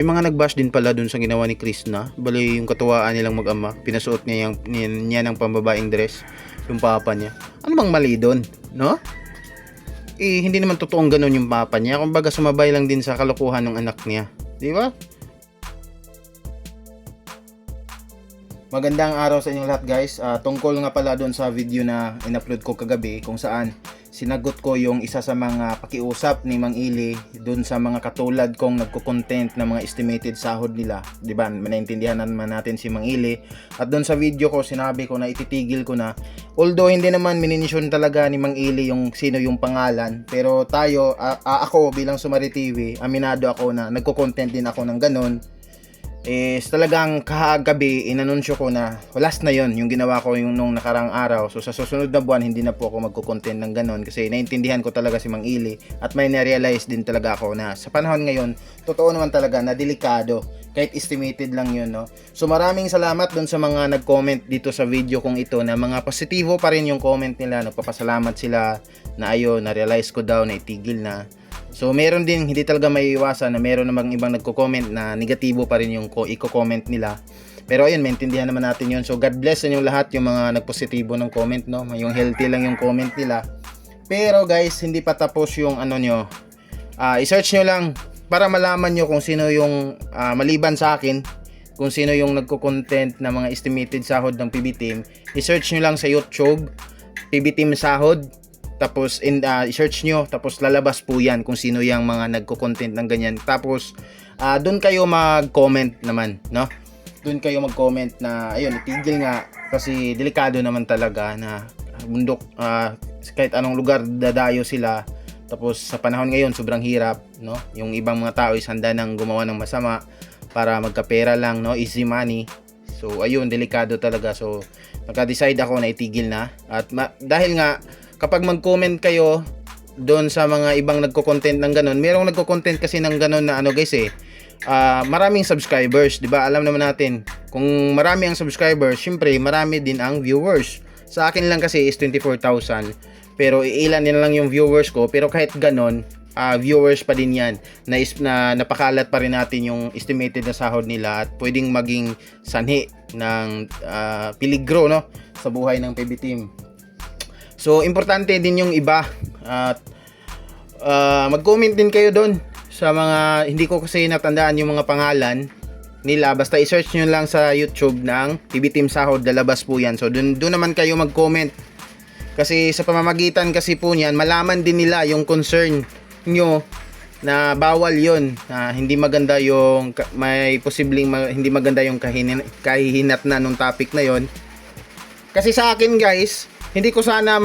May mga nagbash din pala dun sa ginawa ni Krishna. Bali yung katuwaan nilang mag-ama, pinasuot niya ng pambabaeng dress, yung papa niya. Ano bang mali doon, no? Eh, hindi naman totoong ganun yung papa niya. Kumbaga sumabay lang din sa kalokohan ng anak niya. Di ba? Magandang araw sa inyong lahat guys. Tungkol nga pala doon sa video na in-upload ko kagabi kung saan sinagot ko yung isa sa mga pakiusap ni Mang Ili doon sa mga katulad kong nagko-content na mga estimated sahod nila. Di ba? Maintindihan naman natin si Mang Ili. At doon sa video ko sinabi ko na ititigil ko na. Although hindi naman minintion talaga ni Mang Ili yung sino yung pangalan, pero tayo, ako bilang Sumari TV, aminado ako na nagko-content din ako ng ganun. Talagang kahagabi inanunsyo ko na last na yon yung ginawa ko yung nung nakarang araw. So sa susunod na buwan hindi na po ako magko-content ng ganon kasi naintindihan ko talaga si Mang Ili at may na-realize din talaga ako na sa panahon ngayon totoo naman talaga na delikado kahit estimated lang yun, no? So maraming salamat dun sa mga nag-comment dito sa video kong ito na mga positibo pa rin yung comment nila. Nagpapasalamat sila na ayun, na-realize ko daw na itigil na. So meron din, hindi talaga may iwasan na meron namang ibang nagko-comment na negatibo pa rin yung i-comment nila. Pero ayun, maintindihan naman natin yun. So God bless sa inyo lahat yung mga nagpositibo ng comment, no? Yung healthy lang yung comment nila. Pero guys, hindi pa tapos yung ano nyo. I-search nyo lang para malaman nyo kung sino yung maliban sa akin, kung sino yung nagko-content na mga estimated sahod ng PB Team. I-search nyo lang sa YouTube, PB Team sahod. Tapos i-search nyo, tapos lalabas po yan kung sino yung mga nagko-content ng ganyan. Tapos doon kayo mag-comment naman, no? Doon kayo mag-comment na ayun, itigil nga kasi delikado naman talaga na bundok, kahit anong lugar dadayo sila. Tapos sa panahon ngayon sobrang hirap, no? Yung ibang mga tao is handa nang gumawa ng masama para magkapera lang, no? Easy money. So ayun, delikado talaga. So naka-decide ako na itigil na at dahil nga kapag mag-comment kayo doon sa mga ibang nagko-content ng ganun, merong nagko-content kasi ng ganun na ano guys maraming subscribers, 'di ba? Alam naman natin, kung marami ang subscribers, syempre marami din ang viewers. Sa akin lang kasi is 24,000, pero ilan din lang yung viewers ko, pero kahit ganun, viewers pa din 'yan. Na napakalat pa rin natin yung estimated na sahod nila at pwedeng maging sanhi ng peligro, no, sa buhay ng PB Team. So, importante din yung iba at mag-comment din kayo doon sa mga, hindi ko kasi natandaan yung mga pangalan nila. Basta i-search nyo lang sa YouTube ng PB Team Sahod, lalabas po yan. So, doon naman kayo mag-comment. Kasi sa pamamagitan kasi po niyan, malaman din nila yung concern nyo na bawal yon, na hindi maganda yung, may posibleng hindi maganda yung kahihinatnan ng topic na yon. Kasi sa akin guys, hindi ko sana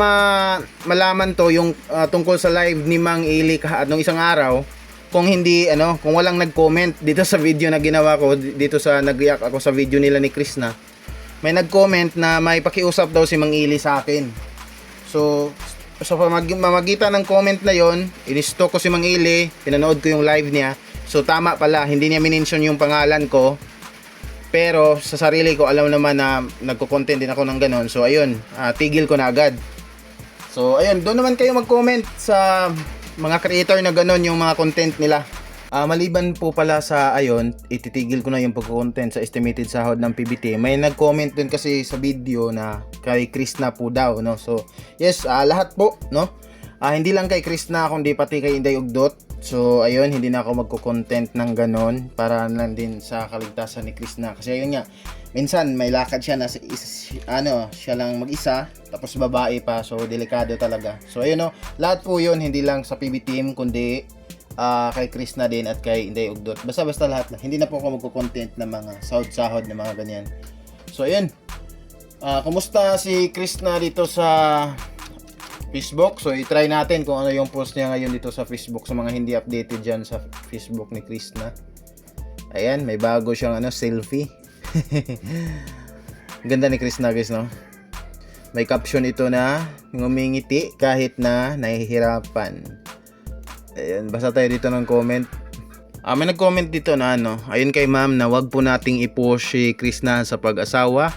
malaman to yung tungkol sa live ni Mang Ili nung isang araw kung hindi kung walang nag-comment dito sa video na ginawa ko dito sa nag-react ako sa video nila ni Krishna. May nag-comment na may pakiusap daw si Mang Ili sa akin. So sa pamamagitan ng comment na yon, inistok ko si Mang Ili, pinanood ko yung live niya. So tama pala, hindi niya minention yung pangalan ko. Pero sa sarili ko alam naman na nagko-content din ako ng ganon. So ayun, tigil ko na agad. So ayun, doon naman kayo mag-comment sa mga creator na ganon yung mga content nila. Maliban po pala sa ayun, ititigil ko na yung pag-content sa estimated sahod ng PBT. May nag-comment dun kasi sa video na kay Krishna po daw, no. So yes, lahat po, no. Hindi lang kay Krishna kundi pati kay Inday Ugdot. So ayun, hindi na ako magko-content ng ganon para lang din sa kaligtasan ni Krishna. Kasi ayun nga, minsan may lakad siya na siya lang mag-isa, tapos babae pa, so delikado talaga. So ayun, no, lahat po yun, hindi lang sa PB Team kundi kay Krishna din at kay Inday Ugdot. Basta lahat na. Hindi na po ako magko-content ng mga sahod na mga ganyan. So ayun, kumusta si Krishna dito sa Facebook? So i-try natin kung ano yung post niya ngayon dito sa Facebook sa mga hindi updated dyan sa Facebook ni Krishna. Ayan, may bago siyang selfie. Ganda ni Krishna guys, no? May caption ito na ngumingiti kahit na nahihirapan. Ayan, basa tayo dito ng comment. May nag-comment dito na ayun kay ma'am na wag po nating i-push si Krishna sa pag-asawa.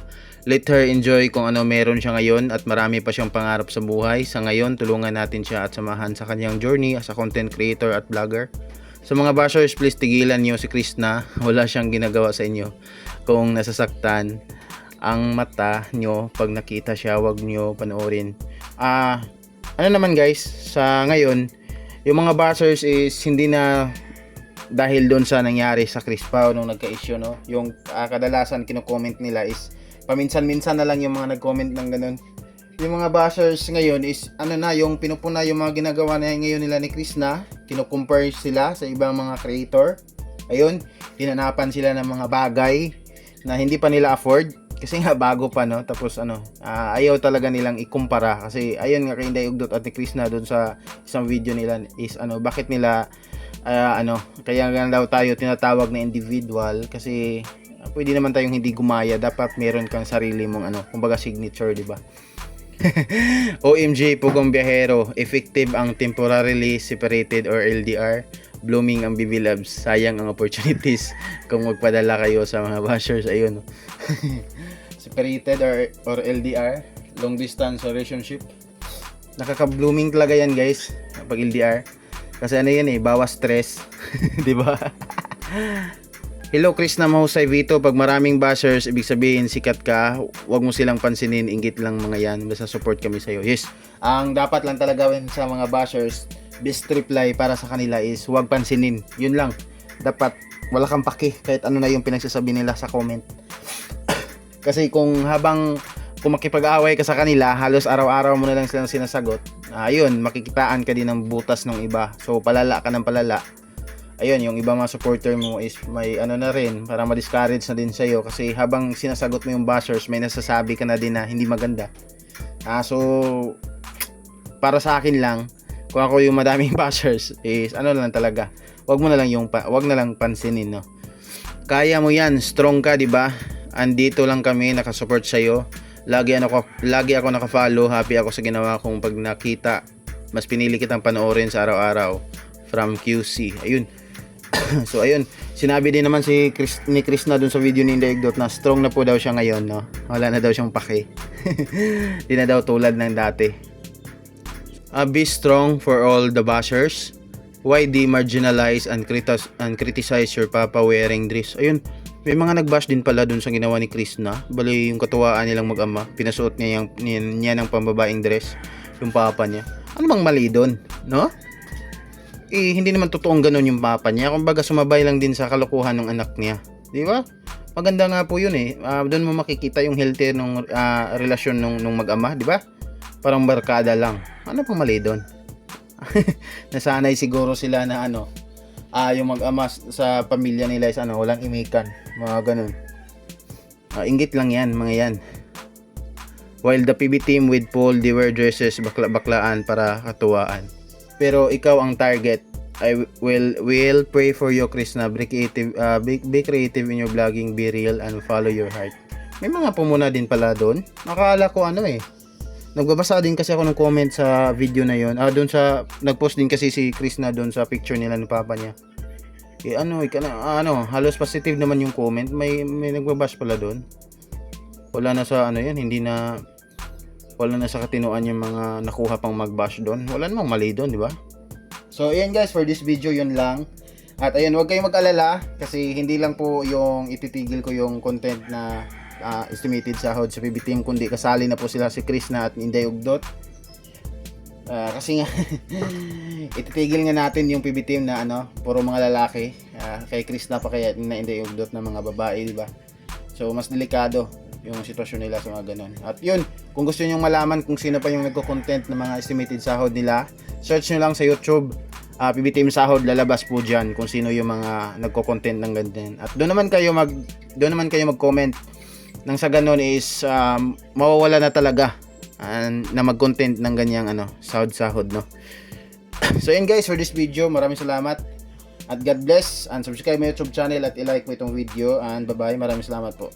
Let her enjoy kung ano meron siya ngayon at marami pa siyang pangarap sa buhay. Sa ngayon, tulungan natin siya at samahan sa kanyang journey as a content creator at vlogger. Sa mga bashers, please tigilan nyo si Krishna. Wala siyang ginagawa sa inyo. Kung nasasaktan ang mata nyo pag nakita siya, wag nyo panoorin. Ano naman guys, sa ngayon, yung mga bashers is hindi na dahil doon sa nangyari sa Chris Pao nung nagka-issue, no? Yung kadalasan kino-comment nila is paminsan-minsan na lang yung mga nag-comment ng ganun. Yung mga bashers ngayon is yung pinupuna yung mga ginagawa na ngayon nila ni Chris na kino-compare sila sa ibang mga creator. Ayun, hinanapan sila ng mga bagay na hindi pa nila afford kasi nga bago pa, no? Tapos ayaw talaga nilang ikumpara kasi ayun nga kay Inday Ugdot at ni Chris na doon sa isang video nila is bakit nila kaya nga daw tayo tinatawag na individual kasi pwede naman tayong hindi gumaya, dapat meron kang sarili mong kumbaga signature, di ba? OMG, Pugong Biyahero, effective ang temporarily separated or LDR, blooming ang BB Labs, sayang ang opportunities kung magpadala kayo sa mga bashers. Ayun. Separated or LDR, long distance relationship, nakaka-blooming talaga yan guys pag LDR. Kasi bawas stress. Di ba? Hello Chris na mahusay Vito. Pag maraming bashers, ibig sabihin sikat ka. Huwag mo silang pansinin, inggit lang mga yan. Basta support kami sa'yo. Yes, ang dapat lang talaga gawin sa mga bashers, best reply para sa kanila is huwag pansinin. Yun lang. Dapat wala kang paki kahit ano na yung pinagsasabi nila sa comment. Kasi kung makipag-away ka sa kanila, halos araw-araw mo na lang silang sinasagot, ayun, makikitaan ka din ng butas ng iba. So palala ka ng palala. Ayun, yung iba mga supporter mo is may na rin, para ma-discourage na din sa'yo. Kasi habang sinasagot mo yung bashers, may nasasabi ka na din na hindi maganda. So para sa akin lang, kung ako yung madaming bashers is lang talaga, wag na lang pansinin, no? Kaya mo yan, strong ka, di ba? Andito lang kami nakasupport sa'yo. Lagi ako naka-follow, happy ako sa ginawa kong pag nakita. Mas pinili kitang panoorin sa araw-araw. From QC. Ayun. So ayun, sinabi din naman ni Chris na dun sa video ni Inday Ugdot na strong na po daw siya ngayon, no? Wala na daw siyang pake. Di na daw tulad ng dati. Be strong for all the bashers. Why demarginalize and criticize your papa wearing dress? Ayun, may mga nagbash din pala dun sa ginawa ni Chris na. Bali yung katuwaan nilang mag-ama, pinasuot niya ng pambabaeng dress, yung papa niya. Ano bang mali dun, no? Hindi naman totoong ganun yung papa niya. Kumbaga sumabay lang din sa kalokohan ng anak niya, di ba? Maganda nga po yun doon mo makikita yung healthy nung relasyon nung mag-ama, di ba? Parang barkada lang. Ano pang mali doon? Nasanay siguro sila na yung mag-ama sa pamilya nila is walang imikan, mga ganun. Inggit lang yan, mga yan. While the PB team with Paul, they wear dresses, baklaan para katuwaan. Pero ikaw ang target. I will pray for you, Chris, na be creative in your vlogging, be real and follow your heart. May mga pumuna din pala doon. Nakakala ko nagbabasa din kasi ako ng comment sa video na yon. Doon nagpost din kasi si Chris na doon sa picture nila ng papa niya. Halos positive naman yung comment. May nagbabash pala doon. Wala na sa wala na sa katinuan yung mga nakuha pang magbash doon. Wala namang mali doon, di ba? So ayan guys, for this video yun lang. At ayun, huwag kayong mag-alala kasi hindi lang po yung ititigil ko yung content na estimated sahod sa PB team, kundi kasali na po sila si Chris na at Inday Ugdot. Kasi nga ititigil nga natin yung PB team na puro mga lalaki, kay Chris na pa kaya na Inday Ugdot na mga babae, di ba? So mas delikado yung sitwasyon nila sa mga ganun. At yun, kung gusto niyo malaman kung sino pa yung nagko-content ng mga estimated sahod nila, search nyo lang sa YouTube, PB Team Sahod, lalabas po dyan kung sino yung mga nagko-content ng ganyan. At doon naman kayo mag-comment nang sa ganun is mawawala na talaga na mag-content ng ganyang sahod, no? So yun guys, for this video, maraming salamat at God bless, and subscribe my YouTube channel at i-like mo itong video, and bye bye, maraming salamat po.